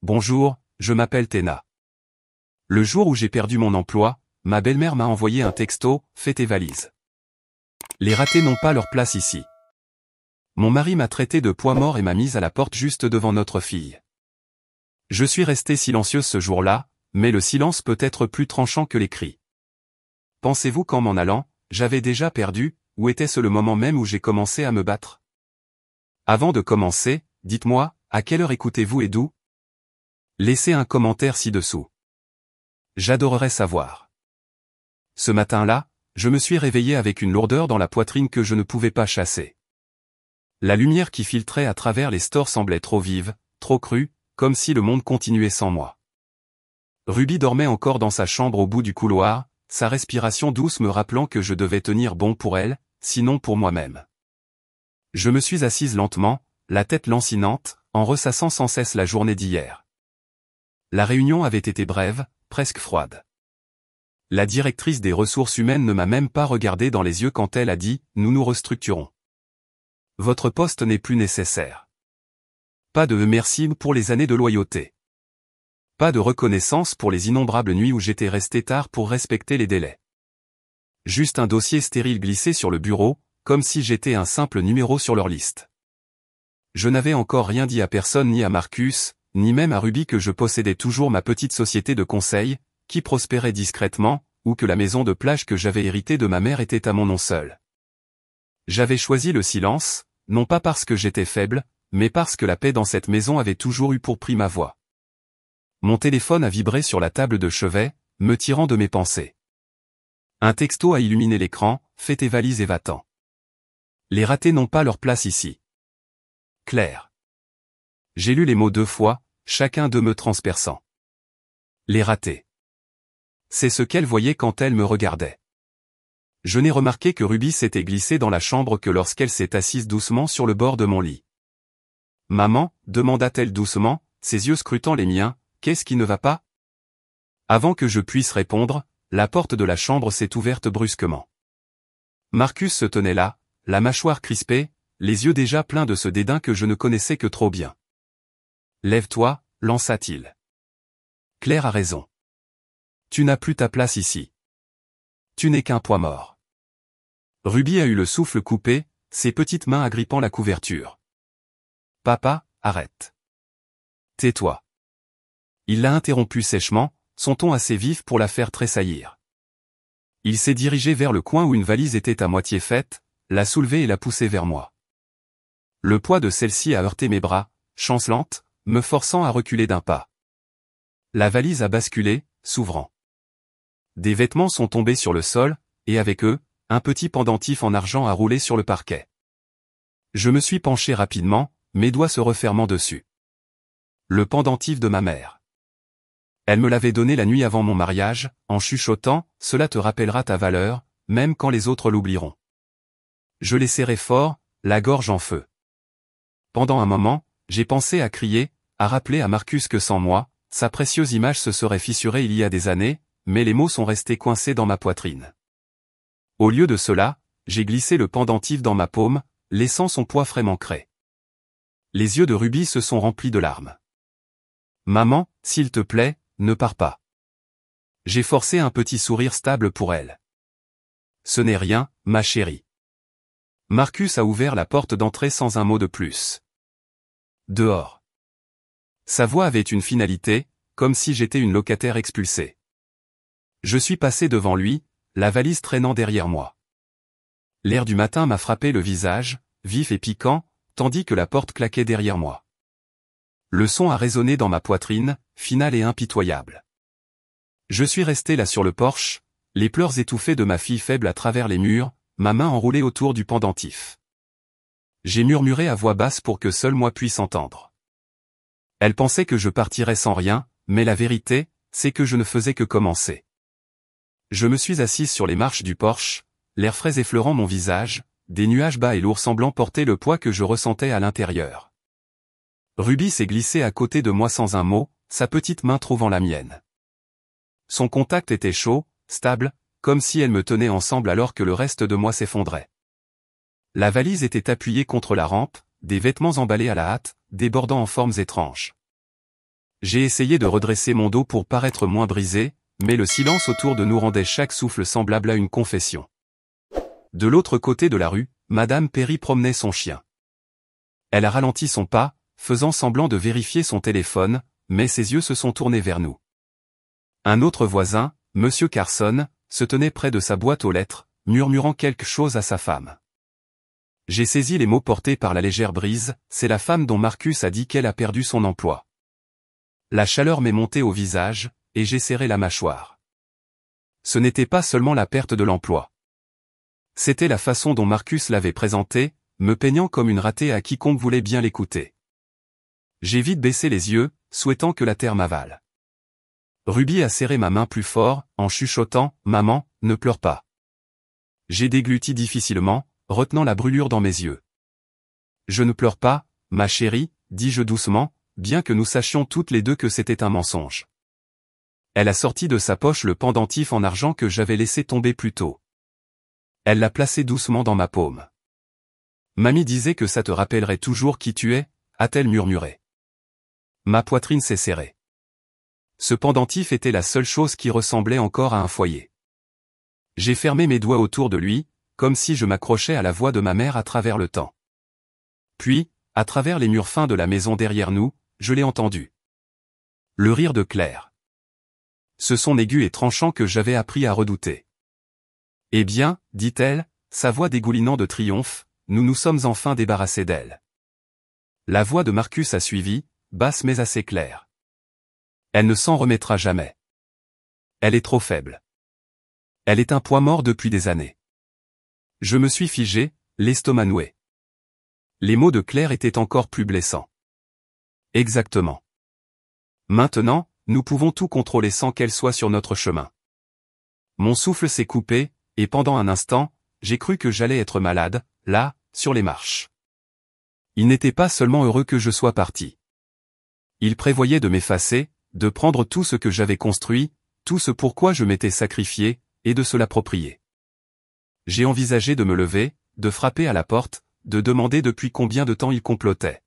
Bonjour, je m'appelle Théna. Le jour où j'ai perdu mon emploi, ma belle-mère m'a envoyé un texto, fais tes valises. Les ratés n'ont pas leur place ici. Mon mari m'a traité de poids mort et m'a mise à la porte juste devant notre fille. Je suis restée silencieuse ce jour-là, mais le silence peut être plus tranchant que les cris. Pensez-vous qu'en m'en allant, j'avais déjà perdu, ou était-ce le moment même où j'ai commencé à me battre? Avant de commencer, dites-moi, à quelle heure écoutez-vous et d'où? Laissez un commentaire ci-dessous. J'adorerais savoir. Ce matin-là, je me suis réveillé avec une lourdeur dans la poitrine que je ne pouvais pas chasser. La lumière qui filtrait à travers les stores semblait trop vive, trop crue, comme si le monde continuait sans moi. Ruby dormait encore dans sa chambre au bout du couloir, sa respiration douce me rappelant que je devais tenir bon pour elle, sinon pour moi-même. Je me suis assise lentement, la tête lancinante, en ressassant sans cesse la journée d'hier. La réunion avait été brève, presque froide. La directrice des ressources humaines ne m'a même pas regardé dans les yeux quand elle a dit « Nous nous restructurons. Votre poste n'est plus nécessaire. » Pas de merci pour les années de loyauté. Pas de reconnaissance pour les innombrables nuits où j'étais resté tard pour respecter les délais. Juste un dossier stérile glissé sur le bureau, comme si j'étais un simple numéro sur leur liste. Je n'avais encore rien dit à personne ni à Marcus, ni même à Ruby que je possédais toujours ma petite société de conseil, qui prospérait discrètement, ou que la maison de plage que j'avais héritée de ma mère était à mon nom seul. J'avais choisi le silence, non pas parce que j'étais faible, mais parce que la paix dans cette maison avait toujours eu pour prix ma voix. Mon téléphone a vibré sur la table de chevet, me tirant de mes pensées. Un texto a illuminé l'écran, fais tes valises et va-t'en. Les ratés n'ont pas leur place ici. Claire. J'ai lu les mots 2 fois, chacun d'eux me transperçant. Les ratés. C'est ce qu'elle voyait quand elle me regardait. Je n'ai remarqué que Ruby s'était glissée dans la chambre que lorsqu'elle s'est assise doucement sur le bord de mon lit. Maman, demanda-t-elle doucement, ses yeux scrutant les miens, qu'est-ce qui ne va pas? Avant que je puisse répondre, la porte de la chambre s'est ouverte brusquement. Marcus se tenait là, la mâchoire crispée, les yeux déjà pleins de ce dédain que je ne connaissais que trop bien. Lève-toi, lança-t-il. Claire a raison. Tu n'as plus ta place ici. Tu n'es qu'un poids mort. Ruby a eu le souffle coupé, ses petites mains agrippant la couverture. Papa, arrête. Tais-toi. Il l'a interrompu sèchement, son ton assez vif pour la faire tressaillir. Il s'est dirigé vers le coin où une valise était à moitié faite, l'a soulevée et l'a poussée vers moi. Le poids de celle-ci a heurté mes bras, chancelante, me forçant à reculer d'un pas. La valise a basculé, s'ouvrant. Des vêtements sont tombés sur le sol, et avec eux, un petit pendentif en argent a roulé sur le parquet. Je me suis penché rapidement, mes doigts se refermant dessus. Le pendentif de ma mère. Elle me l'avait donné la nuit avant mon mariage, en chuchotant, cela te rappellera ta valeur, même quand les autres l'oublieront. Je l'ai serré fort, la gorge en feu. Pendant un moment, j'ai pensé à crier, à rappeler à Marcus que sans moi, sa précieuse image se serait fissurée il y a des années, mais les mots sont restés coincés dans ma poitrine. Au lieu de cela, j'ai glissé le pendentif dans ma paume, laissant son poids frais m'ancrer. Les yeux de Ruby se sont remplis de larmes. Maman, s'il te plaît, ne pars pas. J'ai forcé un petit sourire stable pour elle. Ce n'est rien, ma chérie. Marcus a ouvert la porte d'entrée sans un mot de plus. Dehors. Sa voix avait une finalité, comme si j'étais une locataire expulsée. Je suis passé devant lui, la valise traînant derrière moi. L'air du matin m'a frappé le visage, vif et piquant, tandis que la porte claquait derrière moi. Le son a résonné dans ma poitrine, final et impitoyable. Je suis resté là sur le porche, les pleurs étouffés de ma fille faible à travers les murs, ma main enroulée autour du pendentif. J'ai murmuré à voix basse pour que seul moi puisse entendre. Elle pensait que je partirais sans rien, mais la vérité, c'est que je ne faisais que commencer. Je me suis assise sur les marches du porche, l'air frais effleurant mon visage, des nuages bas et lourds semblant porter le poids que je ressentais à l'intérieur. Ruby s'est glissée à côté de moi sans un mot, sa petite main trouvant la mienne. Son contact était chaud, stable, comme si elle me tenait ensemble alors que le reste de moi s'effondrait. La valise était appuyée contre la rampe, des vêtements emballés à la hâte, débordant en formes étranges. J'ai essayé de redresser mon dos pour paraître moins brisé, mais le silence autour de nous rendait chaque souffle semblable à une confession. De l'autre côté de la rue, Madame Perry promenait son chien. Elle a ralenti son pas, faisant semblant de vérifier son téléphone, mais ses yeux se sont tournés vers nous. Un autre voisin, Monsieur Carson, se tenait près de sa boîte aux lettres, murmurant quelque chose à sa femme. J'ai saisi les mots portés par la légère brise, c'est la femme dont Marcus a dit qu'elle a perdu son emploi. La chaleur m'est montée au visage, et j'ai serré la mâchoire. Ce n'était pas seulement la perte de l'emploi. C'était la façon dont Marcus l'avait présenté, me peignant comme une ratée à quiconque voulait bien l'écouter. J'ai vite baissé les yeux, souhaitant que la terre m'avale. Ruby a serré ma main plus fort, en chuchotant « Maman, ne pleure pas ». J'ai dégluti difficilement, retenant la brûlure dans mes yeux. « Je ne pleure pas, ma chérie », dis-je doucement, bien que nous sachions toutes les deux que c'était un mensonge. Elle a sorti de sa poche le pendentif en argent que j'avais laissé tomber plus tôt. Elle l'a placé doucement dans ma paume. « Mamie disait que ça te rappellerait toujours qui tu es », a-t-elle murmuré. Ma poitrine s'est serrée. Ce pendentif était la seule chose qui ressemblait encore à un foyer. J'ai fermé mes doigts autour de lui, comme si je m'accrochais à la voix de ma mère à travers le temps. Puis, à travers les murs fins de la maison derrière nous, je l'ai entendu. Le rire de Claire. Ce son aigu et tranchant que j'avais appris à redouter. « Eh bien, dit-elle, sa voix dégoulinant de triomphe, nous nous sommes enfin débarrassés d'elle. » La voix de Marcus a suivi, basse mais assez claire. Elle ne s'en remettra jamais. Elle est trop faible. Elle est un poids mort depuis des années. Je me suis figé, l'estomac noué. Les mots de Claire étaient encore plus blessants. Exactement. Maintenant, nous pouvons tout contrôler sans qu'elle soit sur notre chemin. Mon souffle s'est coupé, et pendant un instant, j'ai cru que j'allais être malade, là, sur les marches. Il n'était pas seulement heureux que je sois parti. Il prévoyait de m'effacer, de prendre tout ce que j'avais construit, tout ce pourquoi je m'étais sacrifié, et de se l'approprier. J'ai envisagé de me lever, de frapper à la porte, de demander depuis combien de temps il complotait.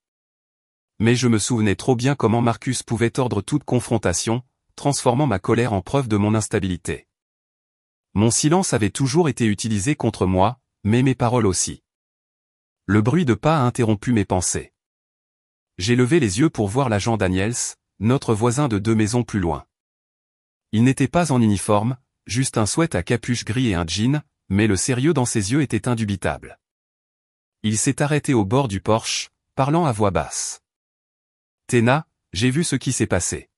Mais je me souvenais trop bien comment Marcus pouvait tordre toute confrontation, transformant ma colère en preuve de mon instabilité. Mon silence avait toujours été utilisé contre moi, mais mes paroles aussi. Le bruit de pas a interrompu mes pensées. J'ai levé les yeux pour voir l'agent Daniels, notre voisin de 2 maisons plus loin. Il n'était pas en uniforme, juste un sweat à capuche gris et un jean, mais le sérieux dans ses yeux était indubitable. Il s'est arrêté au bord du porche, parlant à voix basse. « Théna, j'ai vu ce qui s'est passé.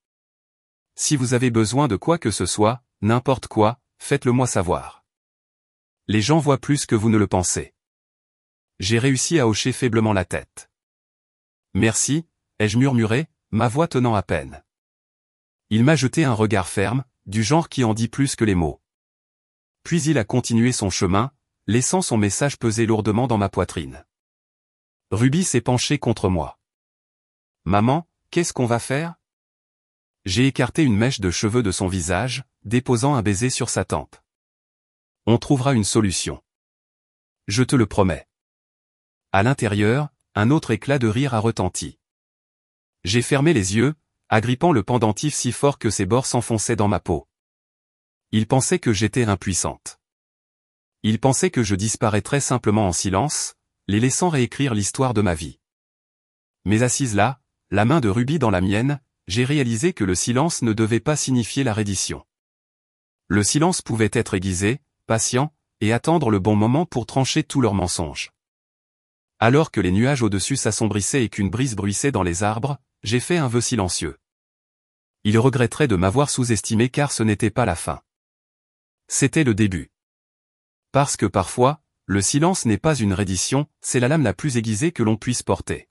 Si vous avez besoin de quoi que ce soit, n'importe quoi, faites-le moi savoir. Les gens voient plus que vous ne le pensez. » J'ai réussi à hocher faiblement la tête. « Merci », ai-je murmuré, ma voix tenant à peine. Il m'a jeté un regard ferme, du genre qui en dit plus que les mots. Puis il a continué son chemin, laissant son message peser lourdement dans ma poitrine. Ruby s'est penchée contre moi. « Maman, qu'est-ce qu'on va faire ?» J'ai écarté une mèche de cheveux de son visage, déposant un baiser sur sa tempe. « On trouvera une solution. Je te le promets. » À l'intérieur, un autre éclat de rire a retenti. J'ai fermé les yeux, agrippant le pendentif si fort que ses bords s'enfonçaient dans ma peau. Il pensait que j'étais impuissante. Il pensait que je disparaîtrais simplement en silence, les laissant réécrire l'histoire de ma vie. Mais assise là, la main de Ruby dans la mienne, j'ai réalisé que le silence ne devait pas signifier la reddition. Le silence pouvait être aiguisé, patient, et attendre le bon moment pour trancher tous leurs mensonges. Alors que les nuages au-dessus s'assombrissaient et qu'une brise bruissait dans les arbres, j'ai fait un vœu silencieux. Il regretterait de m'avoir sous-estimé car ce n'était pas la fin. C'était le début. Parce que parfois, le silence n'est pas une reddition, c'est la lame la plus aiguisée que l'on puisse porter.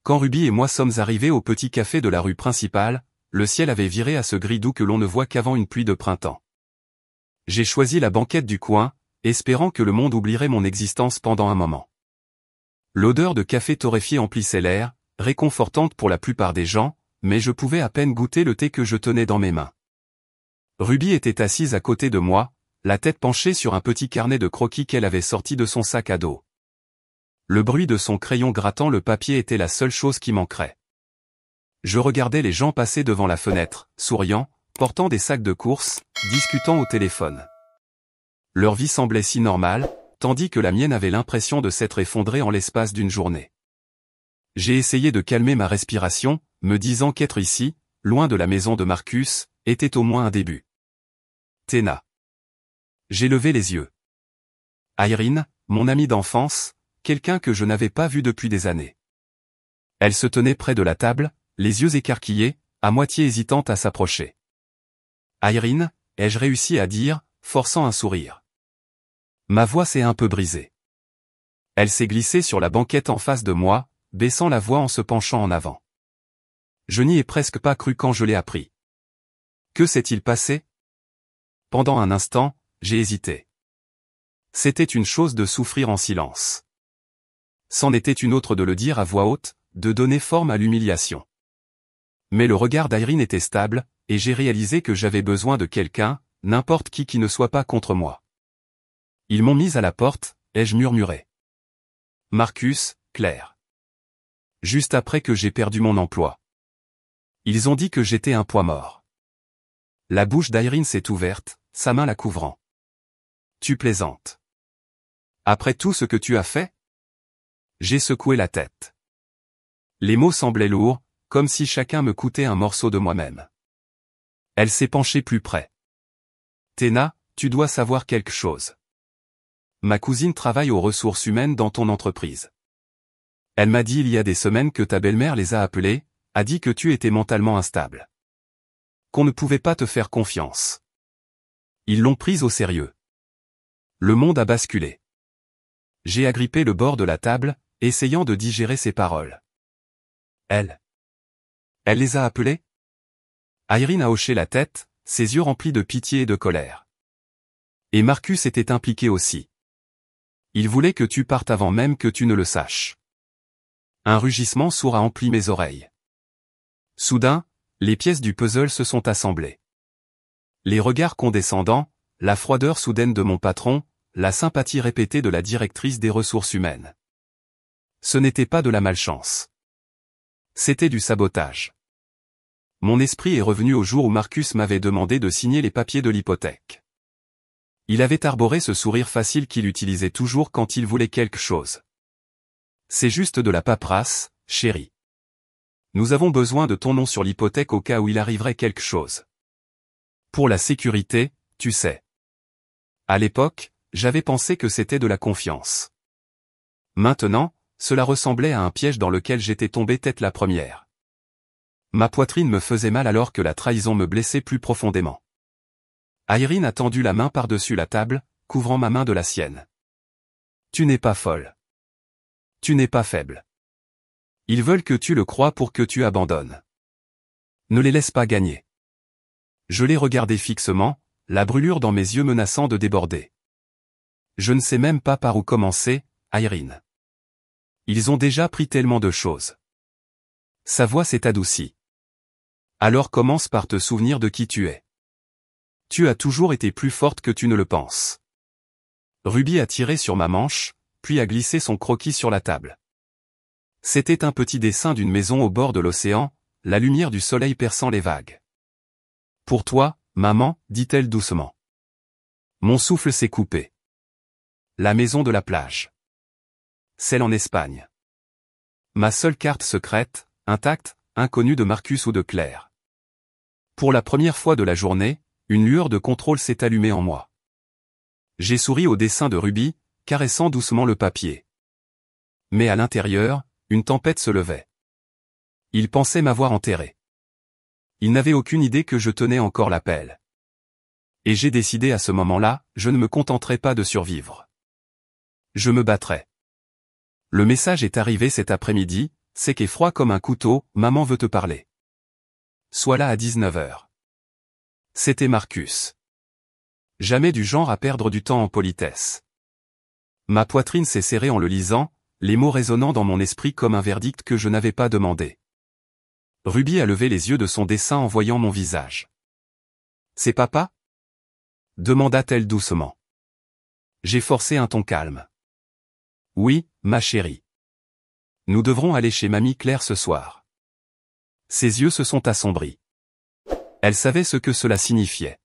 Quand Ruby et moi sommes arrivés au petit café de la rue principale, le ciel avait viré à ce gris doux que l'on ne voit qu'avant une pluie de printemps. J'ai choisi la banquette du coin, espérant que le monde oublierait mon existence pendant un moment. L'odeur de café torréfié emplissait l'air, réconfortante pour la plupart des gens, mais je pouvais à peine goûter le thé que je tenais dans mes mains. Ruby était assise à côté de moi, la tête penchée sur un petit carnet de croquis qu'elle avait sorti de son sac à dos. Le bruit de son crayon grattant le papier était la seule chose qui manquerait. Je regardais les gens passer devant la fenêtre, souriant, portant des sacs de courses, discutant au téléphone. Leur vie semblait si normale, tandis que la mienne avait l'impression de s'être effondrée en l'espace d'une journée. J'ai essayé de calmer ma respiration, me disant qu'être ici, loin de la maison de Marcus, était au moins un début. Théna. J'ai levé les yeux. Irene, mon amie d'enfance, quelqu'un que je n'avais pas vu depuis des années. Elle se tenait près de la table, les yeux écarquillés, à moitié hésitante à s'approcher. Irene, ai-je réussi à dire, forçant un sourire. Ma voix s'est un peu brisée. Elle s'est glissée sur la banquette en face de moi, baissant la voix en se penchant en avant. Je n'y ai presque pas cru quand je l'ai appris. Que s'est-il passé? Pendant un instant, j'ai hésité. C'était une chose de souffrir en silence. C'en était une autre de le dire à voix haute, de donner forme à l'humiliation. Mais le regard d'Irene était stable, et j'ai réalisé que j'avais besoin de quelqu'un, n'importe qui ne soit pas contre moi. Ils m'ont mise à la porte, ai-je murmuré. Marcus, Claire. Juste après que j'ai perdu mon emploi. Ils ont dit que j'étais un poids mort. La bouche d'Irene s'est ouverte, sa main la couvrant. Tu plaisantes. Après tout ce que tu as fait? J'ai secoué la tête. Les mots semblaient lourds, comme si chacun me coûtait un morceau de moi-même. Elle s'est penchée plus près. Théna, tu dois savoir quelque chose. Ma cousine travaille aux ressources humaines dans ton entreprise. Elle m'a dit il y a des semaines que ta belle-mère les a appelés, a dit que tu étais mentalement instable. Qu'on ne pouvait pas te faire confiance. Ils l'ont prise au sérieux. Le monde a basculé. J'ai agrippé le bord de la table, essayant de digérer ses paroles. Elle les a appelés? Irene a hoché la tête, ses yeux remplis de pitié et de colère. Et Marcus était impliqué aussi. Il voulait que tu partes avant même que tu ne le saches. Un rugissement sourd a empli mes oreilles. Soudain, les pièces du puzzle se sont assemblées. Les regards condescendants, la froideur soudaine de mon patron, la sympathie répétée de la directrice des ressources humaines. Ce n'était pas de la malchance. C'était du sabotage. Mon esprit est revenu au jour où Marcus m'avait demandé de signer les papiers de l'hypothèque. Il avait arboré ce sourire facile qu'il utilisait toujours quand il voulait quelque chose. C'est juste de la paperasse, chérie. Nous avons besoin de ton nom sur l'hypothèque au cas où il arriverait quelque chose. Pour la sécurité, tu sais. À l'époque, j'avais pensé que c'était de la confiance. Maintenant, cela ressemblait à un piège dans lequel j'étais tombé tête la première. Ma poitrine me faisait mal alors que la trahison me blessait plus profondément. Irene a tendu la main par-dessus la table, couvrant ma main de la sienne. Tu n'es pas folle. Tu n'es pas faible. Ils veulent que tu le crois pour que tu abandonnes. Ne les laisse pas gagner. Je l'ai regardé fixement, la brûlure dans mes yeux menaçant de déborder. Je ne sais même pas par où commencer, Irene. Ils ont déjà pris tellement de choses. Sa voix s'est adoucie. Alors commence par te souvenir de qui tu es. Tu as toujours été plus forte que tu ne le penses. Ruby a tiré sur ma manche, puis a glissé son croquis sur la table. C'était un petit dessin d'une maison au bord de l'océan, la lumière du soleil perçant les vagues. Pour toi, maman, dit-elle doucement. Mon souffle s'est coupé. La maison de la plage. Celle en Espagne. Ma seule carte secrète, intacte, inconnue de Marcus ou de Claire. Pour la première fois de la journée, une lueur de contrôle s'est allumée en moi. J'ai souri au dessin de Ruby, caressant doucement le papier. Mais à l'intérieur, une tempête se levait. Il pensait m'avoir enterré. Il n'avait aucune idée que je tenais encore la pelle. Et j'ai décidé à ce moment-là, je ne me contenterai pas de survivre. Je me battrai. Le message est arrivé cet après-midi, sec et froid comme un couteau, maman veut te parler. Sois là à 19h. C'était Marcus. Jamais du genre à perdre du temps en politesse. Ma poitrine s'est serrée en le lisant, les mots résonnant dans mon esprit comme un verdict que je n'avais pas demandé. Ruby a levé les yeux de son dessin en voyant mon visage. C'est papa? Demanda-t-elle doucement. J'ai forcé un ton calme. Oui, ma chérie. Nous devrons aller chez mamie Claire ce soir. Ses yeux se sont assombris. Elle savait ce que cela signifiait.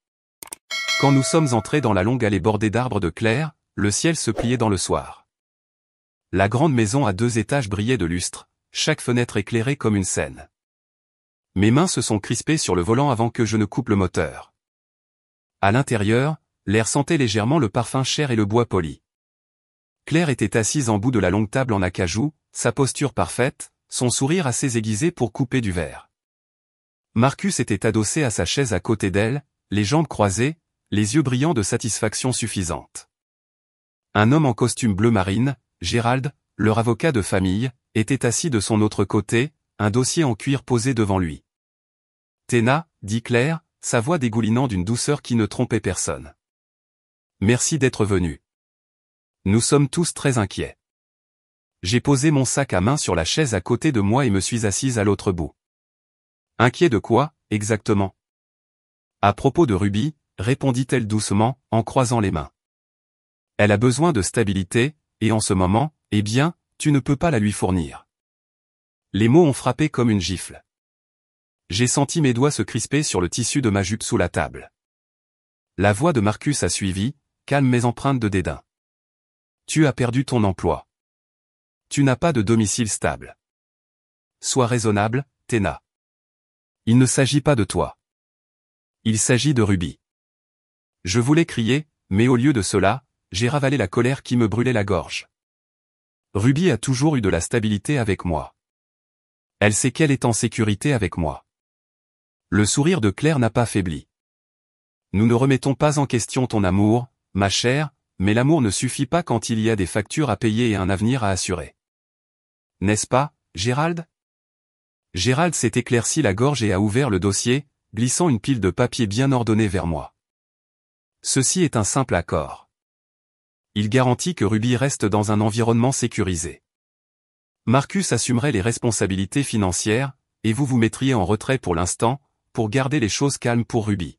Quand nous sommes entrés dans la longue allée bordée d'arbres de Claire, le ciel se pliait dans le soir. La grande maison à 2 étages brillait de lustre, chaque fenêtre éclairée comme une scène. Mes mains se sont crispées sur le volant avant que je ne coupe le moteur. À l'intérieur, l'air sentait légèrement le parfum cher et le bois poli. Claire était assise en bout de la longue table en acajou, sa posture parfaite, son sourire assez aiguisé pour couper du verre. Marcus était adossé à sa chaise à côté d'elle, les jambes croisées, les yeux brillants de satisfaction suffisante. Un homme en costume bleu marine, Gérald, leur avocat de famille, était assis de son autre côté, un dossier en cuir posé devant lui. « Téna » dit Claire, sa voix dégoulinant d'une douceur qui ne trompait personne. « Merci d'être venu. Nous sommes tous très inquiets. » J'ai posé mon sac à main sur la chaise à côté de moi et me suis assise à l'autre bout. « Inquiet de quoi, exactement ?» À propos de Ruby, répondit-elle doucement, en croisant les mains. Elle a besoin de stabilité, et en ce moment, eh bien, tu ne peux pas la lui fournir. Les mots ont frappé comme une gifle. J'ai senti mes doigts se crisper sur le tissu de ma jupe sous la table. La voix de Marcus a suivi, calme mes empreintes de dédain. Tu as perdu ton emploi. Tu n'as pas de domicile stable. Sois raisonnable, Téna. Il ne s'agit pas de toi. Il s'agit de Ruby. Je voulais crier, mais au lieu de cela, j'ai ravalé la colère qui me brûlait la gorge. Ruby a toujours eu de la stabilité avec moi. Elle sait qu'elle est en sécurité avec moi. Le sourire de Claire n'a pas faibli. Nous ne remettons pas en question ton amour, ma chère, mais l'amour ne suffit pas quand il y a des factures à payer et un avenir à assurer. N'est-ce pas, Gérald ? Gérald s'est éclairci la gorge et a ouvert le dossier, glissant une pile de papier bien ordonnée vers moi. Ceci est un simple accord. Il garantit que Ruby reste dans un environnement sécurisé. Marcus assumerait les responsabilités financières, et vous vous mettriez en retrait pour l'instant, pour garder les choses calmes pour Ruby.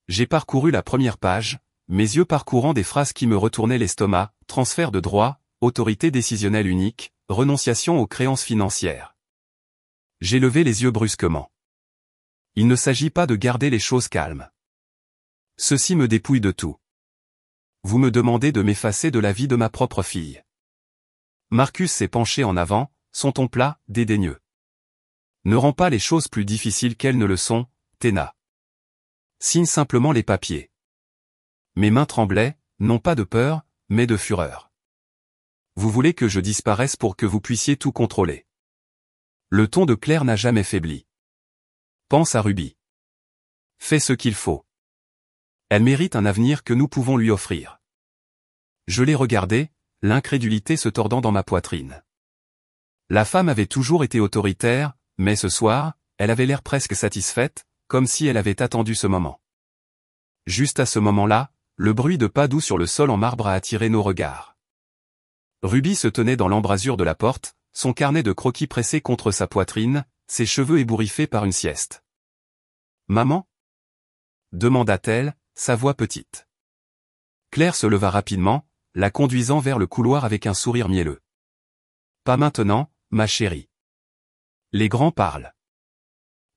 J'ai parcouru la première page, mes yeux parcourant des phrases qui me retournaient l'estomac, transfert de droits, autorité décisionnelle unique, renonciation aux créances financières. J'ai levé les yeux brusquement. Il ne s'agit pas de garder les choses calmes. Ceci me dépouille de tout. Vous me demandez de m'effacer de la vie de ma propre fille. Marcus s'est penché en avant, son ton plat, dédaigneux. Ne rends pas les choses plus difficiles qu'elles ne le sont, Téna. Signe simplement les papiers. Mes mains tremblaient, non pas de peur, mais de fureur. Vous voulez que je disparaisse pour que vous puissiez tout contrôler. Le ton de Claire n'a jamais faibli. Pense à Ruby. Fais ce qu'il faut. Elle mérite un avenir que nous pouvons lui offrir. Je l'ai regardée, l'incrédulité se tordant dans ma poitrine. La femme avait toujours été autoritaire, mais ce soir, elle avait l'air presque satisfaite, comme si elle avait attendu ce moment. Juste à ce moment-là, le bruit de pas doux sur le sol en marbre a attiré nos regards. Ruby se tenait dans l'embrasure de la porte, son carnet de croquis pressé contre sa poitrine, ses cheveux ébouriffés par une sieste. « Maman ?» demanda-t-elle, sa voix petite. Claire se leva rapidement, la conduisant vers le couloir avec un sourire mielleux. « Pas maintenant, ma chérie. Les grands parlent. »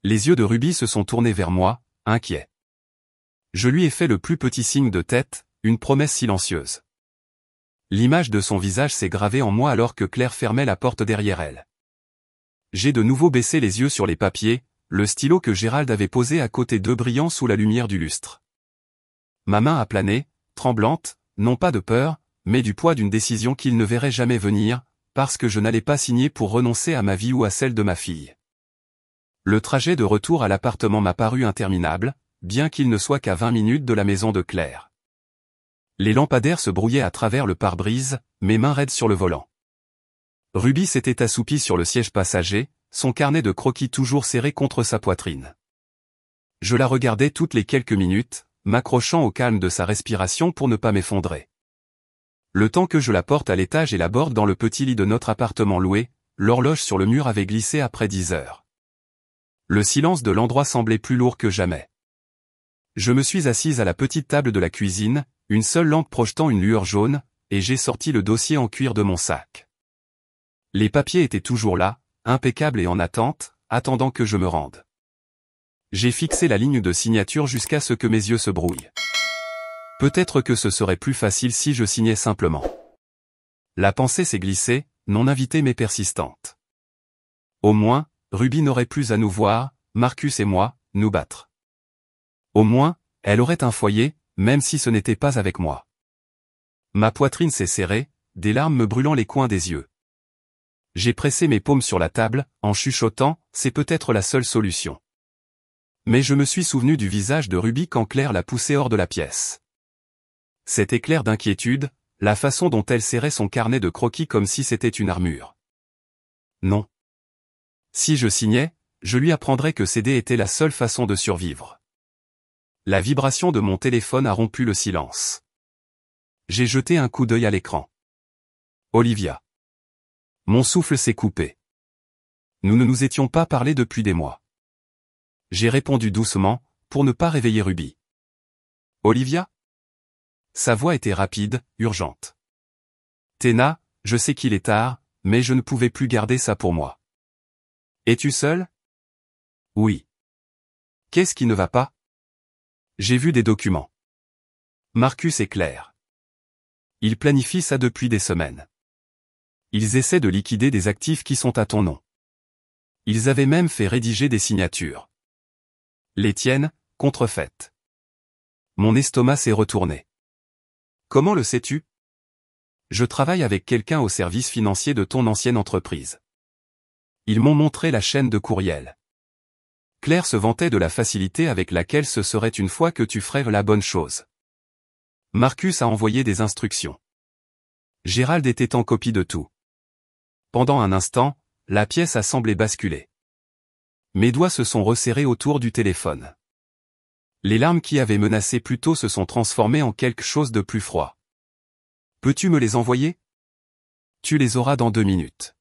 Les yeux de Ruby se sont tournés vers moi, inquiets. Je lui ai fait le plus petit signe de tête, une promesse silencieuse. L'image de son visage s'est gravée en moi alors que Claire fermait la porte derrière elle. J'ai de nouveau baissé les yeux sur les papiers, le stylo que Gérald avait posé à côté d'eux brillant sous la lumière du lustre. Ma main a plané, tremblante, non pas de peur, mais du poids d'une décision qu'il ne verrait jamais venir, parce que je n'allais pas signer pour renoncer à ma vie ou à celle de ma fille. Le trajet de retour à l'appartement m'a paru interminable, bien qu'il ne soit qu'à 20 minutes de la maison de Claire. Les lampadaires se brouillaient à travers le pare-brise, mes mains raides sur le volant. Ruby s'était assoupie sur le siège passager, son carnet de croquis toujours serré contre sa poitrine. Je la regardais toutes les quelques minutes, m'accrochant au calme de sa respiration pour ne pas m'effondrer. Le temps que je la porte à l'étage et l'aborde dans le petit lit de notre appartement loué, l'horloge sur le mur avait glissé après 10 heures. Le silence de l'endroit semblait plus lourd que jamais. Je me suis assise à la petite table de la cuisine, une seule lampe projetant une lueur jaune, et j'ai sorti le dossier en cuir de mon sac. Les papiers étaient toujours là, impeccables et en attente, attendant que je me rende. J'ai fixé la ligne de signature jusqu'à ce que mes yeux se brouillent. Peut-être que ce serait plus facile si je signais simplement. La pensée s'est glissée, non invitée mais persistante. Au moins, Ruby n'aurait plus à nous voir, Marcus et moi, nous battre. Au moins, elle aurait un foyer, même si ce n'était pas avec moi. Ma poitrine s'est serrée, des larmes me brûlant les coins des yeux. J'ai pressé mes paumes sur la table, en chuchotant, c'est peut-être la seule solution. Mais je me suis souvenu du visage de Ruby quand Claire l'a poussée hors de la pièce. Cet éclair d'inquiétude, la façon dont elle serrait son carnet de croquis comme si c'était une armure. Non. Si je signais, je lui apprendrais que céder était la seule façon de survivre. La vibration de mon téléphone a rompu le silence. J'ai jeté un coup d'œil à l'écran. Olivia. Mon souffle s'est coupé. Nous ne nous étions pas parlé depuis des mois. J'ai répondu doucement, pour ne pas réveiller Ruby. Olivia? Sa voix était rapide, urgente. Théna, je sais qu'il est tard, mais je ne pouvais plus garder ça pour moi. Es-tu seule? Oui. Qu'est-ce qui ne va pas? J'ai vu des documents. Marcus est Claire. Ils planifient ça depuis des semaines. Ils essaient de liquider des actifs qui sont à ton nom. Ils avaient même fait rédiger des signatures. Les tiennes, contrefaites. Mon estomac s'est retourné. Comment le sais-tu? Je travaille avec quelqu'un au service financier de ton ancienne entreprise. Ils m'ont montré la chaîne de courriel. Claire se vantait de la facilité avec laquelle ce serait une fois que tu ferais la bonne chose. Marcus a envoyé des instructions. Gérald était en copie de tout. Pendant un instant, la pièce a semblé basculer. Mes doigts se sont resserrés autour du téléphone. Les larmes qui avaient menacé plus tôt se sont transformées en quelque chose de plus froid. Peux-tu me les envoyer? Tu les auras dans 2 minutes.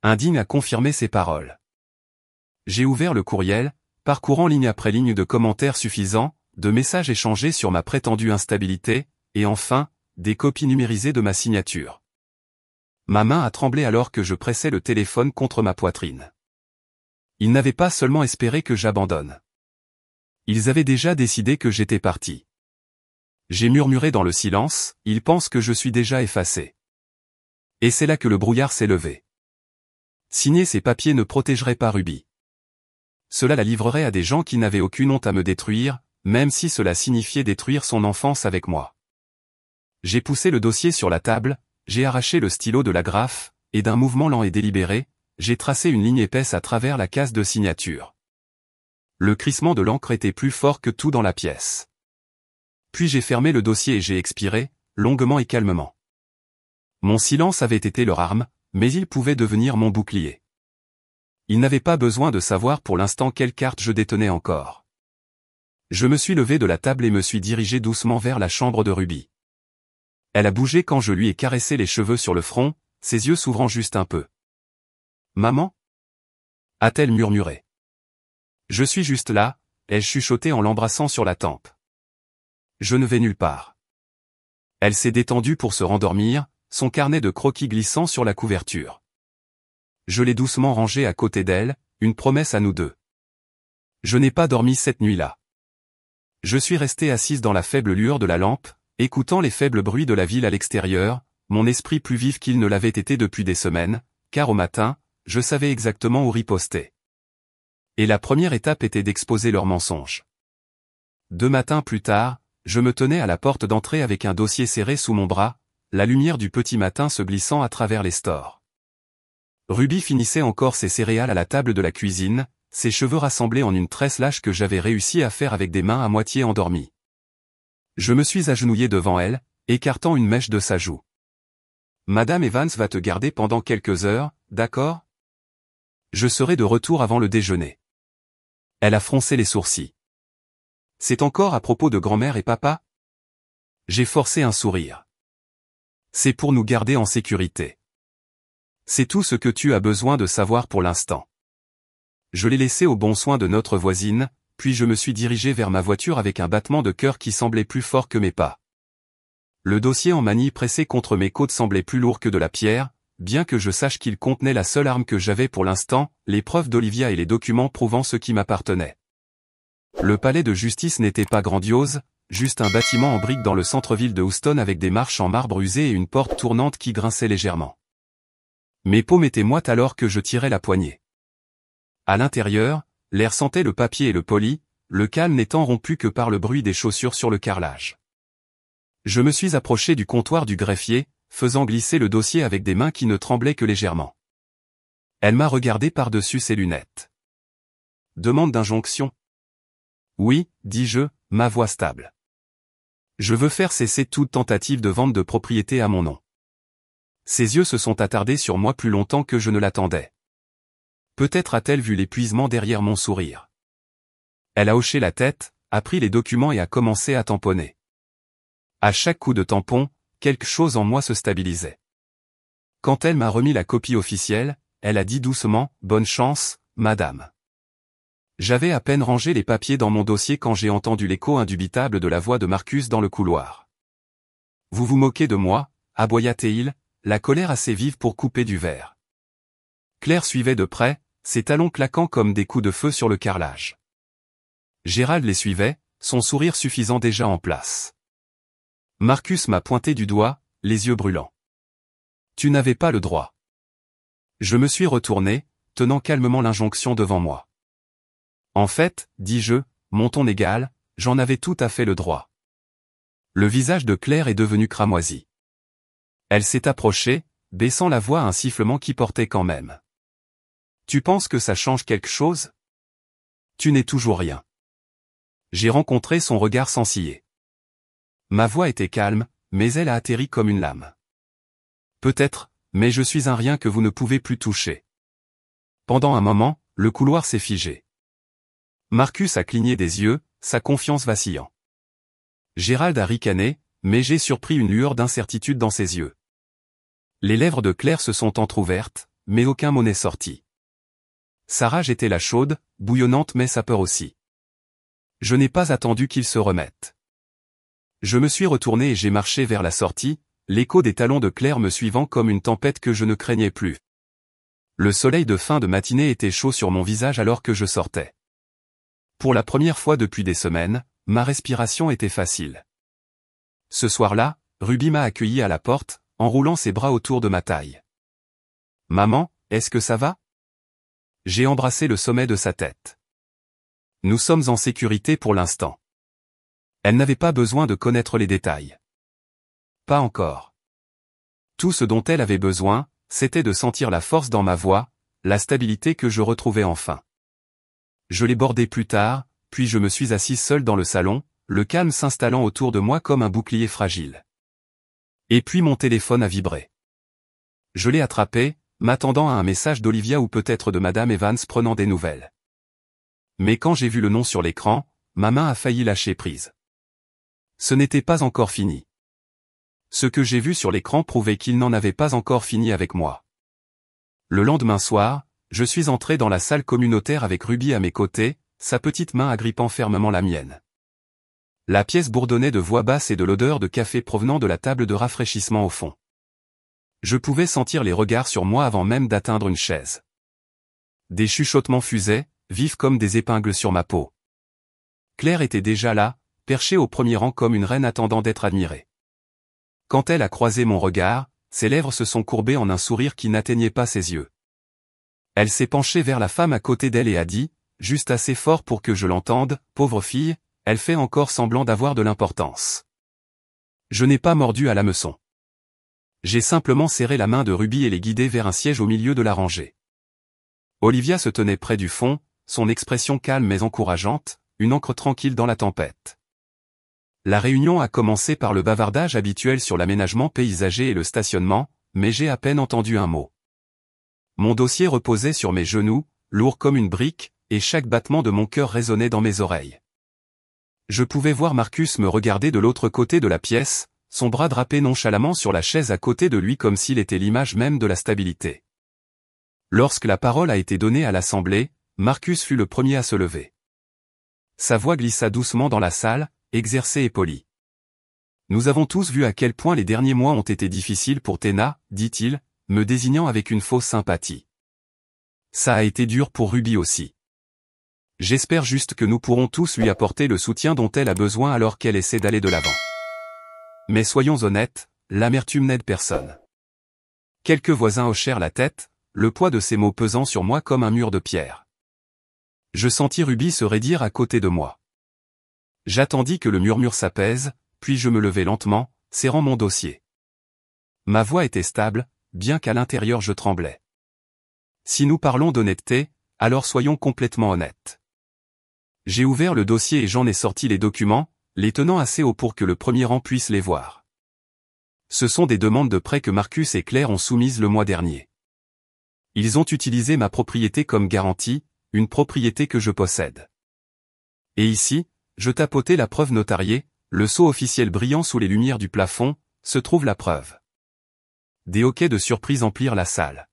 Indigne a confirmé ses paroles. J'ai ouvert le courriel, parcourant ligne après ligne de commentaires suffisants, de messages échangés sur ma prétendue instabilité, et enfin, des copies numérisées de ma signature. Ma main a tremblé alors que je pressais le téléphone contre ma poitrine. Ils n'avaient pas seulement espéré que j'abandonne. Ils avaient déjà décidé que j'étais parti. J'ai murmuré dans le silence, ils pensent que je suis déjà effacé. Et c'est là que le brouillard s'est levé. Signer ces papiers ne protégerait pas Ruby. Cela la livrerait à des gens qui n'avaient aucune honte à me détruire, même si cela signifiait détruire son enfance avec moi. J'ai poussé le dossier sur la table, j'ai arraché le stylo de l'agrafe, et d'un mouvement lent et délibéré, j'ai tracé une ligne épaisse à travers la case de signature. Le crissement de l'encre était plus fort que tout dans la pièce. Puis j'ai fermé le dossier et j'ai expiré, longuement et calmement. Mon silence avait été leur arme, mais il pouvait devenir mon bouclier. Ils n'avaient pas besoin de savoir pour l'instant quelle carte je détenais encore. Je me suis levé de la table et me suis dirigé doucement vers la chambre de Ruby. Elle a bougé quand je lui ai caressé les cheveux sur le front, ses yeux s'ouvrant juste un peu. « Maman » a-t-elle murmuré. « Je suis juste là », ai-je chuchoté en l'embrassant sur la tempe. « Je ne vais nulle part. » Elle s'est détendue pour se rendormir, son carnet de croquis glissant sur la couverture. Je l'ai doucement rangé à côté d'elle, une promesse à nous deux. Je n'ai pas dormi cette nuit-là. Je suis resté assise dans la faible lueur de la lampe, écoutant les faibles bruits de la ville à l'extérieur, mon esprit plus vif qu'il ne l'avait été depuis des semaines, car au matin, je savais exactement où riposter. Et la première étape était d'exposer leurs mensonges. 2 matins plus tard, je me tenais à la porte d'entrée avec un dossier serré sous mon bras, la lumière du petit matin se glissant à travers les stores. Ruby finissait encore ses céréales à la table de la cuisine, ses cheveux rassemblés en une tresse lâche que j'avais réussi à faire avec des mains à moitié endormies. Je me suis agenouillé devant elle, écartant une mèche de sa joue. « Madame Evans va te garder pendant quelques heures, d'accord? Je serai de retour avant le déjeuner. » Elle a froncé les sourcils. « C'est encore à propos de grand-mère et papa? » J'ai forcé un sourire. « C'est pour nous garder en sécurité. C'est tout ce que tu as besoin de savoir pour l'instant. » Je l'ai laissé au bon soin de notre voisine, puis je me suis dirigé vers ma voiture avec un battement de cœur qui semblait plus fort que mes pas. Le dossier en manille pressé contre mes côtes semblait plus lourd que de la pierre, bien que je sache qu'il contenait la seule arme que j'avais pour l'instant, les preuves d'Olivia et les documents prouvant ce qui m'appartenait. Le palais de justice n'était pas grandiose, juste un bâtiment en briques dans le centre-ville de Houston avec des marches en marbre usé et une porte tournante qui grinçait légèrement. Mes paumes étaient moites alors que je tirais la poignée. À l'intérieur, l'air sentait le papier et le poli, le calme n'étant rompu que par le bruit des chaussures sur le carrelage. Je me suis approché du comptoir du greffier, faisant glisser le dossier avec des mains qui ne tremblaient que légèrement. Elle m'a regardé par-dessus ses lunettes. Demande d'injonction. Oui, dis-je, ma voix stable. Je veux faire cesser toute tentative de vente de propriété à mon nom. Ses yeux se sont attardés sur moi plus longtemps que je ne l'attendais. Peut-être a-t-elle vu l'épuisement derrière mon sourire. Elle a hoché la tête, a pris les documents et a commencé à tamponner. À chaque coup de tampon, quelque chose en moi se stabilisait. Quand elle m'a remis la copie officielle, elle a dit doucement « Bonne chance, madame ». J'avais à peine rangé les papiers dans mon dossier quand j'ai entendu l'écho indubitable de la voix de Marcus dans le couloir. « Vous vous moquez de moi » aboya-t-il, la colère assez vive pour couper du verre. Claire suivait de près, ses talons claquant comme des coups de feu sur le carrelage. Gérald les suivait, son sourire suffisant déjà en place. Marcus m'a pointé du doigt, les yeux brûlants. Tu n'avais pas le droit. Je me suis retourné, tenant calmement l'injonction devant moi. En fait, dis-je, mon ton égal, j'en avais tout à fait le droit. Le visage de Claire est devenu cramoisi. Elle s'est approchée, baissant la voix à un sifflement qui portait quand même. Tu penses que ça change quelque chose? Tu n'es toujours rien. J'ai rencontré son regard s'ensiller. Ma voix était calme, mais elle a atterri comme une lame. Peut-être, mais je suis un rien que vous ne pouvez plus toucher. Pendant un moment, le couloir s'est figé. Marcus a cligné des yeux, sa confiance vacillant. Gérald a ricané, mais j'ai surpris une lueur d'incertitude dans ses yeux. Les lèvres de Claire se sont entr'ouvertes, mais aucun mot n'est sorti. Sa rage était la chaude, bouillonnante mais sa peur aussi. Je n'ai pas attendu qu'il se remette. Je me suis retourné et j'ai marché vers la sortie, l'écho des talons de Claire me suivant comme une tempête que je ne craignais plus. Le soleil de fin de matinée était chaud sur mon visage alors que je sortais. Pour la première fois depuis des semaines, ma respiration était facile. Ce soir-là, Ruby m'a accueilli à la porte, enroulant ses bras autour de ma taille. « Maman, est-ce que ça va ?» J'ai embrassé le sommet de sa tête. Nous sommes en sécurité pour l'instant. Elle n'avait pas besoin de connaître les détails. Pas encore. Tout ce dont elle avait besoin, c'était de sentir la force dans ma voix, la stabilité que je retrouvais enfin. Je l'ai bordée plus tard, puis je me suis assise seule dans le salon, le calme s'installant autour de moi comme un bouclier fragile. Et puis mon téléphone a vibré. Je l'ai attrapé, m'attendant à un message d'Olivia ou peut-être de Madame Evans prenant des nouvelles. Mais quand j'ai vu le nom sur l'écran, ma main a failli lâcher prise. Ce n'était pas encore fini. Ce que j'ai vu sur l'écran prouvait qu'il n'en avait pas encore fini avec moi. Le lendemain soir, je suis entré dans la salle communautaire avec Ruby à mes côtés, sa petite main agrippant fermement la mienne. La pièce bourdonnait de voix basses et de l'odeur de café provenant de la table de rafraîchissement au fond. Je pouvais sentir les regards sur moi avant même d'atteindre une chaise. Des chuchotements fusaient, vifs comme des épingles sur ma peau. Claire était déjà là, perchée au premier rang comme une reine attendant d'être admirée. Quand elle a croisé mon regard, ses lèvres se sont courbées en un sourire qui n'atteignait pas ses yeux. Elle s'est penchée vers la femme à côté d'elle et a dit, juste assez fort pour que je l'entende, « Pauvre fille, elle fait encore semblant d'avoir de l'importance. » Je n'ai pas mordu à l'hameçon. J'ai simplement serré la main de Ruby et l'ai guidée vers un siège au milieu de la rangée. Olivia se tenait près du fond, son expression calme mais encourageante, une encre tranquille dans la tempête. La réunion a commencé par le bavardage habituel sur l'aménagement paysager et le stationnement, mais j'ai à peine entendu un mot. Mon dossier reposait sur mes genoux, lourd comme une brique, et chaque battement de mon cœur résonnait dans mes oreilles. Je pouvais voir Marcus me regarder de l'autre côté de la pièce, son bras drapé nonchalamment sur la chaise à côté de lui comme s'il était l'image même de la stabilité. Lorsque la parole a été donnée à l'assemblée, Marcus fut le premier à se lever. Sa voix glissa doucement dans la salle, exercée et polie. « Nous avons tous vu à quel point les derniers mois ont été difficiles pour Théna, dit-il, me désignant avec une fausse sympathie. Ça a été dur pour Ruby aussi. J'espère juste que nous pourrons tous lui apporter le soutien dont elle a besoin alors qu'elle essaie d'aller de l'avant. Mais soyons honnêtes, l'amertume n'aide personne. Quelques voisins hochèrent la tête, le poids de ces mots pesant sur moi comme un mur de pierre. Je sentis Ruby se raidir à côté de moi. J'attendis que le murmure s'apaise, puis je me levai lentement, serrant mon dossier. Ma voix était stable, bien qu'à l'intérieur je tremblais. Si nous parlons d'honnêteté, alors soyons complètement honnêtes. J'ai ouvert le dossier et j'en ai sorti les documents, les tenant assez haut pour que le premier rang puisse les voir. Ce sont des demandes de prêt que Marcus et Claire ont soumises le mois dernier. Ils ont utilisé ma propriété comme garantie, une propriété que je possède. Et ici, je tapotais la preuve notariée, le sceau officiel brillant sous les lumières du plafond, se trouve la preuve. Des hoquets de surprise emplirent la salle.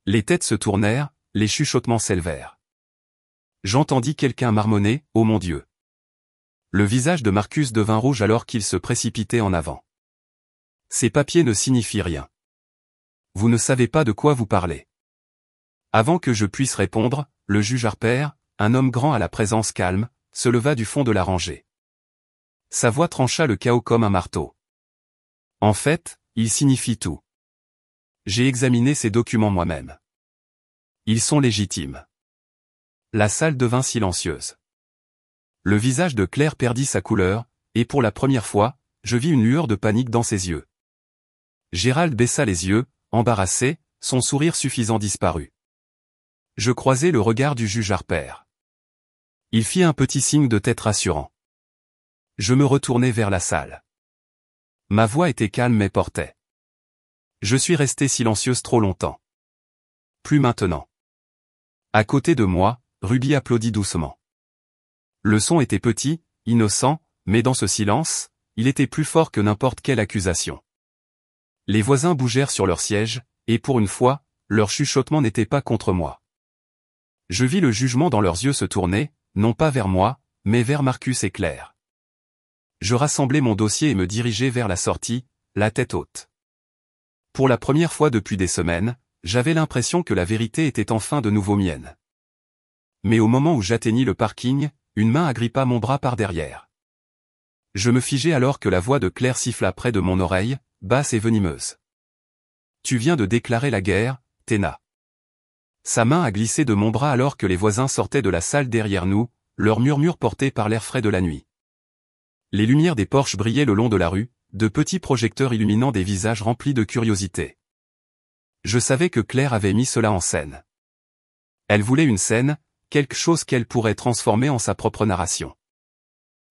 Les têtes se tournèrent, les chuchotements s'élevèrent. J'entendis quelqu'un marmonner, « Oh mon Dieu !» Le visage de Marcus devint rouge alors qu'il se précipitait en avant. Ces papiers ne signifient rien. Vous ne savez pas de quoi vous parlez. Avant que je puisse répondre, le juge Harper, un homme grand à la présence calme, se leva du fond de la rangée. Sa voix trancha le chaos comme un marteau. En fait, ils signifient tout. J'ai examiné ces documents moi-même. Ils sont légitimes. La salle devint silencieuse. Le visage de Claire perdit sa couleur, et pour la première fois, je vis une lueur de panique dans ses yeux. Gérald baissa les yeux, embarrassé, son sourire suffisant disparut. Je croisai le regard du juge Harper. Il fit un petit signe de tête rassurant. Je me retournai vers la salle. Ma voix était calme mais portait. Je suis restée silencieuse trop longtemps. Plus maintenant. À côté de moi, Ruby applaudit doucement. Le son était petit, innocent, mais dans ce silence, il était plus fort que n'importe quelle accusation. Les voisins bougèrent sur leur siège, et pour une fois, leur chuchotement n'était pas contre moi. Je vis le jugement dans leurs yeux se tourner, non pas vers moi, mais vers Marcus et Claire. Je rassemblai mon dossier et me dirigeai vers la sortie, la tête haute. Pour la première fois depuis des semaines, j'avais l'impression que la vérité était enfin de nouveau mienne. Mais au moment où j'atteignis le parking, une main agrippa mon bras par derrière. Je me figeai alors que la voix de Claire siffla près de mon oreille, basse et venimeuse. Tu viens de déclarer la guerre, Théna. Sa main a glissé de mon bras alors que les voisins sortaient de la salle derrière nous, leur murmure porté par l'air frais de la nuit. Les lumières des porches brillaient le long de la rue, de petits projecteurs illuminant des visages remplis de curiosité. Je savais que Claire avait mis cela en scène. Elle voulait une scène, quelque chose qu'elle pourrait transformer en sa propre narration.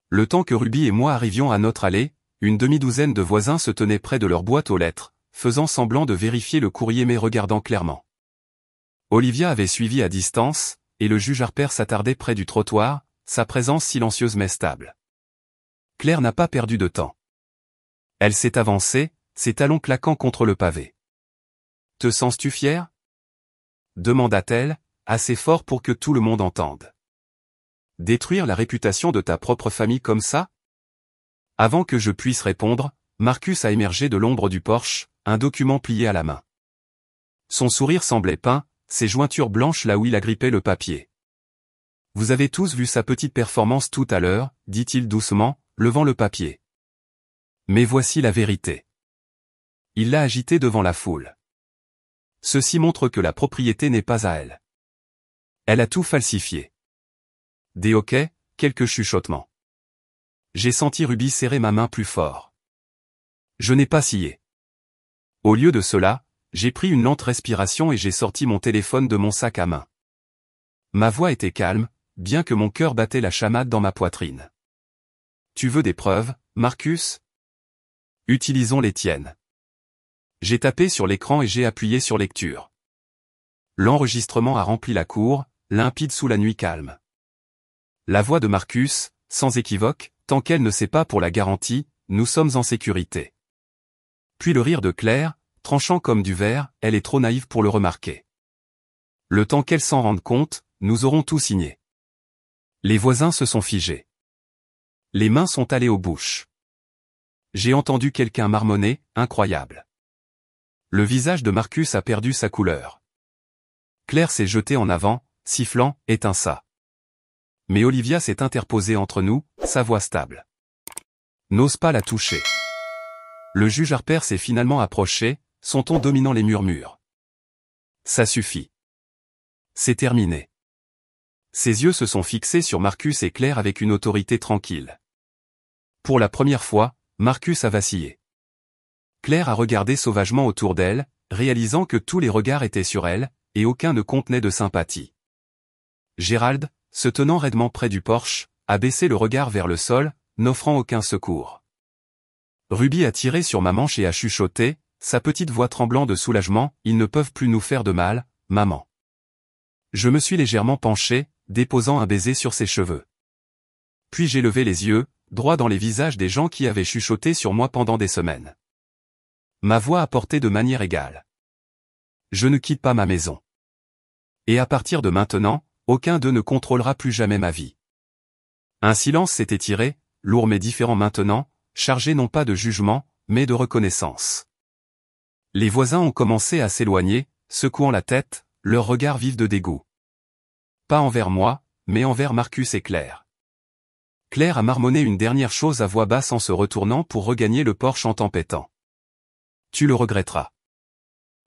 Le temps que Ruby et moi arrivions à notre allée, une demi-douzaine de voisins se tenaient près de leur boîte aux lettres, faisant semblant de vérifier le courrier mais regardant clairement. Olivia avait suivi à distance, et le juge Harper s'attardait près du trottoir, sa présence silencieuse mais stable. Claire n'a pas perdu de temps. Elle s'est avancée, ses talons claquant contre le pavé. « Te sens-tu fier » demanda-t-elle, assez fort pour que tout le monde entende. « Détruire la réputation de ta propre famille comme ça ?» Avant que je puisse répondre, Marcus a émergé de l'ombre du porche, un document plié à la main. Son sourire semblait peint, ses jointures blanches là où il agrippait le papier. « Vous avez tous vu sa petite performance tout à l'heure, dit-il doucement, levant le papier. Mais voici la vérité. Il l'a agité devant la foule. Ceci montre que la propriété n'est pas à elle. Elle a tout falsifié. Des hoquets, quelques chuchotements. J'ai senti Ruby serrer ma main plus fort. Je n'ai pas scié. Au lieu de cela, j'ai pris une lente respiration et j'ai sorti mon téléphone de mon sac à main. Ma voix était calme, bien que mon cœur battait la chamade dans ma poitrine. Tu veux des preuves, Marcus ? Utilisons les tiennes. J'ai tapé sur l'écran et j'ai appuyé sur lecture. L'enregistrement a rempli la cour, limpide sous la nuit calme. La voix de Marcus, sans équivoque, tant qu'elle ne sait pas pour la garantie, nous sommes en sécurité. Puis le rire de Claire, tranchant comme du verre, elle est trop naïve pour le remarquer. Le temps qu'elle s'en rende compte, nous aurons tout signé. Les voisins se sont figés. Les mains sont allées aux bouches. J'ai entendu quelqu'un marmonner, incroyable. Le visage de Marcus a perdu sa couleur. Claire s'est jetée en avant, sifflant « Éteins ça ». Mais Olivia s'est interposée entre nous, sa voix stable. N'ose pas la toucher. Le juge Harper s'est finalement approché, son ton dominant les murmures. Ça suffit. C'est terminé. Ses yeux se sont fixés sur Marcus et Claire avec une autorité tranquille. Pour la première fois, Marcus a vacillé. Claire a regardé sauvagement autour d'elle, réalisant que tous les regards étaient sur elle, et aucun ne contenait de sympathie. Gérald, se tenant raidement près du porche, a baissé le regard vers le sol, n'offrant aucun secours. Ruby a tiré sur ma manche et a chuchoté, sa petite voix tremblant de soulagement, « Ils ne peuvent plus nous faire de mal, maman. » Je me suis légèrement penché, déposant un baiser sur ses cheveux. Puis j'ai levé les yeux, droit dans les visages des gens qui avaient chuchoté sur moi pendant des semaines. Ma voix a porté de manière égale. Je ne quitte pas ma maison. Et à partir de maintenant, aucun d'eux ne contrôlera plus jamais ma vie. Un silence s'est étiré, lourd mais différent maintenant, chargé non pas de jugement, mais de reconnaissance. Les voisins ont commencé à s'éloigner, secouant la tête, leurs regards vifs de dégoût. Pas envers moi, mais envers Marcus et Claire. Claire a marmonné une dernière chose à voix basse en se retournant pour regagner le porche en tempêtant. Tu le regretteras.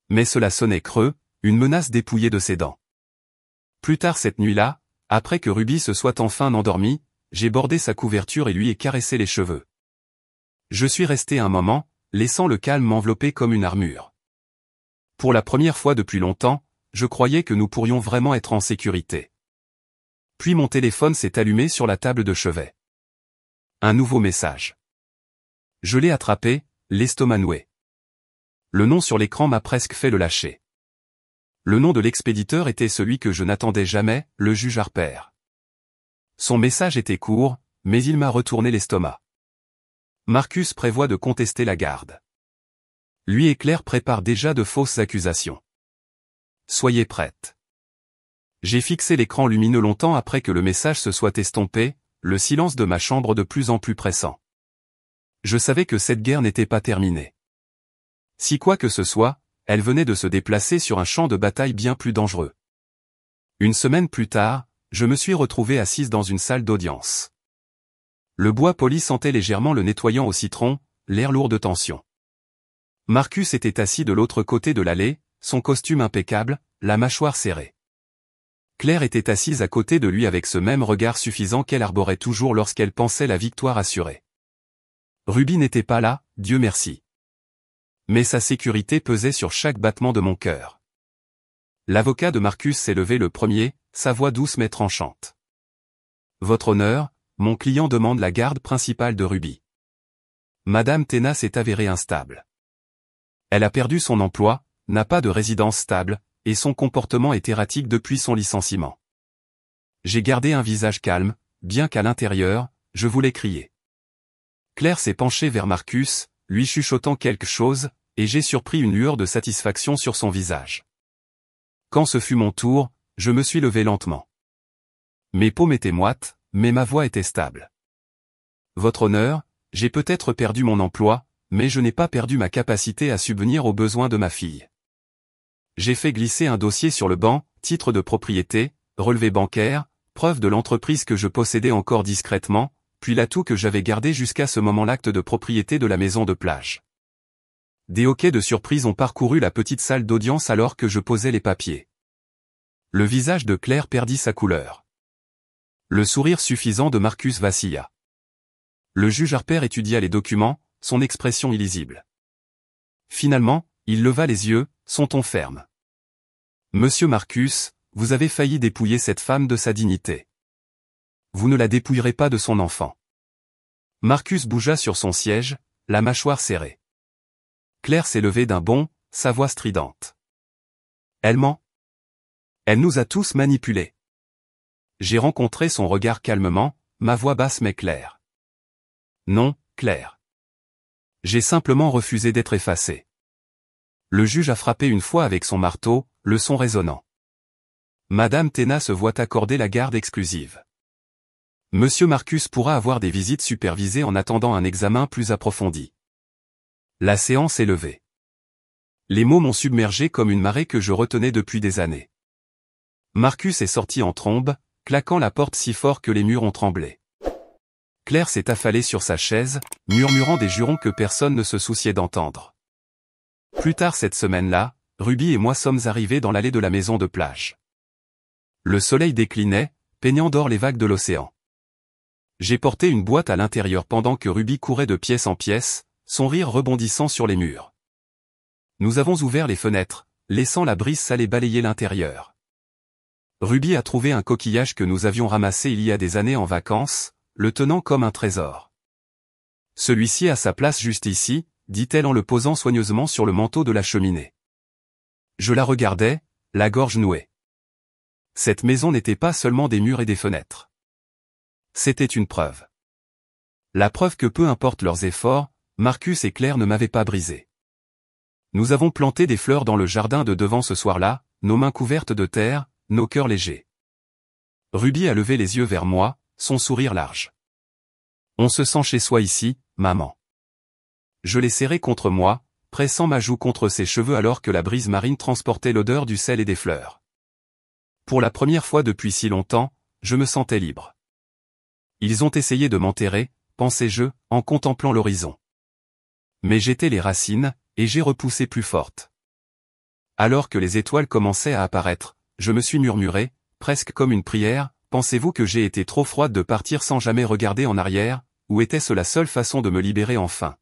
Mais cela sonnait creux, une menace dépouillée de ses dents. Plus tard cette nuit-là, après que Ruby se soit enfin endormie, j'ai bordé sa couverture et lui ai caressé les cheveux. Je suis resté un moment, laissant le calme m'envelopper comme une armure. Pour la première fois depuis longtemps, je croyais que nous pourrions vraiment être en sécurité. Puis mon téléphone s'est allumé sur la table de chevet. Un nouveau message. Je l'ai attrapé, l'estomac noué. Le nom sur l'écran m'a presque fait le lâcher. Le nom de l'expéditeur était celui que je n'attendais jamais, le juge Harper. Son message était court, mais il m'a retourné l'estomac. Marcus prévoit de contester la garde. Lui et Claire préparent déjà de fausses accusations. Soyez prête. J'ai fixé l'écran lumineux longtemps après que le message se soit estompé, le silence de ma chambre de plus en plus pressant. Je savais que cette guerre n'était pas terminée. Si quoi que ce soit, elle venait de se déplacer sur un champ de bataille bien plus dangereux. Une semaine plus tard, je me suis retrouvé assise dans une salle d'audience. Le bois poli sentait légèrement le nettoyant au citron, l'air lourd de tension. Marcus était assis de l'autre côté de l'allée, son costume impeccable, la mâchoire serrée. Claire était assise à côté de lui avec ce même regard suffisant qu'elle arborait toujours lorsqu'elle pensait la victoire assurée. Ruby n'était pas là, Dieu merci. Mais sa sécurité pesait sur chaque battement de mon cœur. L'avocat de Marcus s'est levé le premier, sa voix douce mais tranchante. Votre honneur, mon client demande la garde principale de Ruby. Madame Tena s'est avérée instable. Elle a perdu son emploi, n'a pas de résidence stable, et son comportement est erratique depuis son licenciement. J'ai gardé un visage calme, bien qu'à l'intérieur, je voulais crier. Claire s'est penchée vers Marcus, lui chuchotant quelque chose, et j'ai surpris une lueur de satisfaction sur son visage. Quand ce fut mon tour, je me suis levé lentement. Mes paumes étaient moites, mais ma voix était stable. Votre honneur, j'ai peut-être perdu mon emploi, mais je n'ai pas perdu ma capacité à subvenir aux besoins de ma fille. J'ai fait glisser un dossier sur le banc, titre de propriété, relevé bancaire, preuve de l'entreprise que je possédais encore discrètement, puis l'atout que j'avais gardé jusqu'à ce moment l'acte de propriété de la maison de plage. Des hoquets de surprise ont parcouru la petite salle d'audience alors que je posais les papiers. Le visage de Claire perdit sa couleur. Le sourire suffisant de Marcus vacilla. Le juge Harper étudia les documents, son expression illisible. Finalement, il leva les yeux, son ton ferme. Monsieur Marcus, vous avez failli dépouiller cette femme de sa dignité. Vous ne la dépouillerez pas de son enfant. Marcus bougea sur son siège, la mâchoire serrée. Claire s'est levée d'un bond, sa voix stridente. Elle ment. Elle nous a tous manipulés. J'ai rencontré son regard calmement, ma voix basse mais claire. Non, Claire. J'ai simplement refusé d'être effacé. Le juge a frappé une fois avec son marteau, le son résonnant. Madame Tena se voit accorder la garde exclusive. Monsieur Marcus pourra avoir des visites supervisées en attendant un examen plus approfondi. La séance est levée. Les mots m'ont submergé comme une marée que je retenais depuis des années. Marcus est sorti en trombe, claquant la porte si fort que les murs ont tremblé. Claire s'est affalée sur sa chaise, murmurant des jurons que personne ne se souciait d'entendre. Plus tard cette semaine-là, Ruby et moi sommes arrivés dans l'allée de la maison de plage. Le soleil déclinait, peignant d'or les vagues de l'océan. J'ai porté une boîte à l'intérieur pendant que Ruby courait de pièce en pièce, son rire rebondissant sur les murs. Nous avons ouvert les fenêtres, laissant la brise salée balayer l'intérieur. Ruby a trouvé un coquillage que nous avions ramassé il y a des années en vacances, le tenant comme un trésor. Celui-ci a sa place juste ici, dit-elle en le posant soigneusement sur le manteau de la cheminée. Je la regardais, la gorge nouée. Cette maison n'était pas seulement des murs et des fenêtres. C'était une preuve. La preuve que peu importe leurs efforts, Marcus et Claire ne m'avaient pas brisé. Nous avons planté des fleurs dans le jardin de devant ce soir-là, nos mains couvertes de terre, nos cœurs légers. Ruby a levé les yeux vers moi, son sourire large. On se sent chez soi ici, maman. Je l'ai serré contre moi, pressant ma joue contre ses cheveux alors que la brise marine transportait l'odeur du sel et des fleurs. Pour la première fois depuis si longtemps, je me sentais libre. Ils ont essayé de m'enterrer, pensais-je, en contemplant l'horizon. Mais j'étais les racines, et j'ai repoussé plus forte. Alors que les étoiles commençaient à apparaître, je me suis murmuré, presque comme une prière, pensez-vous que j'ai été trop froide de partir sans jamais regarder en arrière, ou était-ce la seule façon de me libérer enfin ?